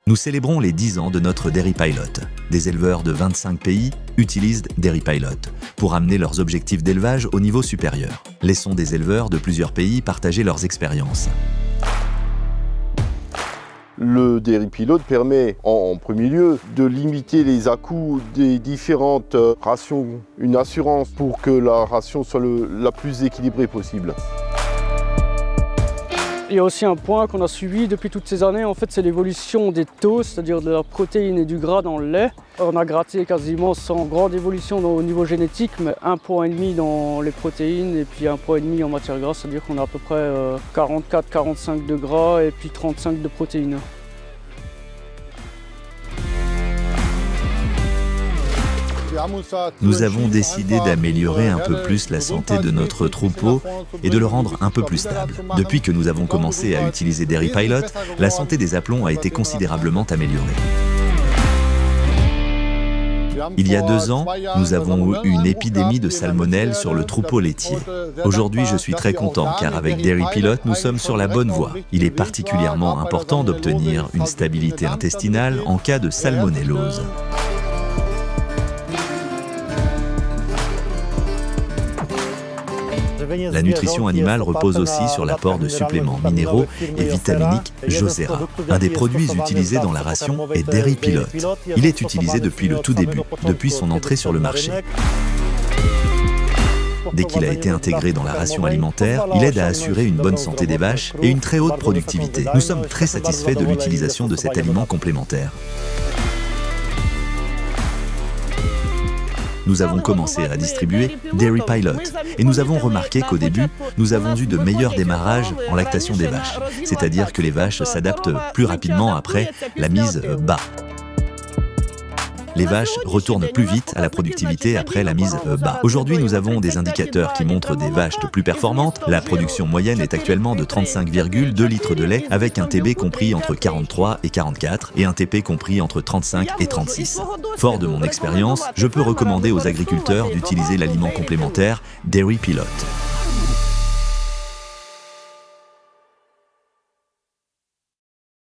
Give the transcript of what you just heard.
Nous célébrons les 10 ans de notre Dairy Pilot. Des éleveurs de 25 pays utilisent Dairy Pilot pour amener leurs objectifs d'élevage au niveau supérieur. Laissons des éleveurs de plusieurs pays partager leurs expériences. Le Dairy Pilot permet en premier lieu de limiter les à-coups des différentes rations, une assurance pour que la ration soit la plus équilibrée possible. Il y a aussi un point qu'on a suivi depuis toutes ces années, en fait, c'est l'évolution des taux, c'est-à-dire de la protéine et du gras dans le lait. On a gratté quasiment sans grande évolution au niveau génétique, mais 1,5 point dans les protéines et puis 1,5 point en matière grasse, c'est-à-dire qu'on a à peu près 44-45 de gras et puis 35 de protéines. Nous avons décidé d'améliorer un peu plus la santé de notre troupeau et de le rendre un peu plus stable. Depuis que nous avons commencé à utiliser Dairy Pilot, la santé des aplomb a été considérablement améliorée. Il y a 2 ans, nous avons eu une épidémie de salmonelle sur le troupeau laitier. Aujourd'hui, je suis très content car avec Dairy Pilot, nous sommes sur la bonne voie. Il est particulièrement important d'obtenir une stabilité intestinale en cas de salmonellose. La nutrition animale repose aussi sur l'apport de suppléments minéraux et vitaminiques Josera. Un des produits utilisés dans la ration est Dairy Pilot. Il est utilisé depuis le tout début, depuis son entrée sur le marché. Dès qu'il a été intégré dans la ration alimentaire, il aide à assurer une bonne santé des vaches et une très haute productivité. Nous sommes très satisfaits de l'utilisation de cet aliment complémentaire. Nous avons commencé à distribuer Dairy Pilot et nous avons remarqué qu'au début, nous avons eu de meilleurs démarrages en lactation des vaches, c'est-à-dire que les vaches s'adaptent plus rapidement après la mise bas. Les vaches retournent plus vite à la productivité après la mise bas. Aujourd'hui, nous avons des indicateurs qui montrent des vaches plus performantes. La production moyenne est actuellement de 35,2 litres de lait avec un TB compris entre 43 et 44 et un TP compris entre 35 et 36. Fort de mon expérience, je peux recommander aux agriculteurs d'utiliser l'aliment complémentaire Dairy Pilot.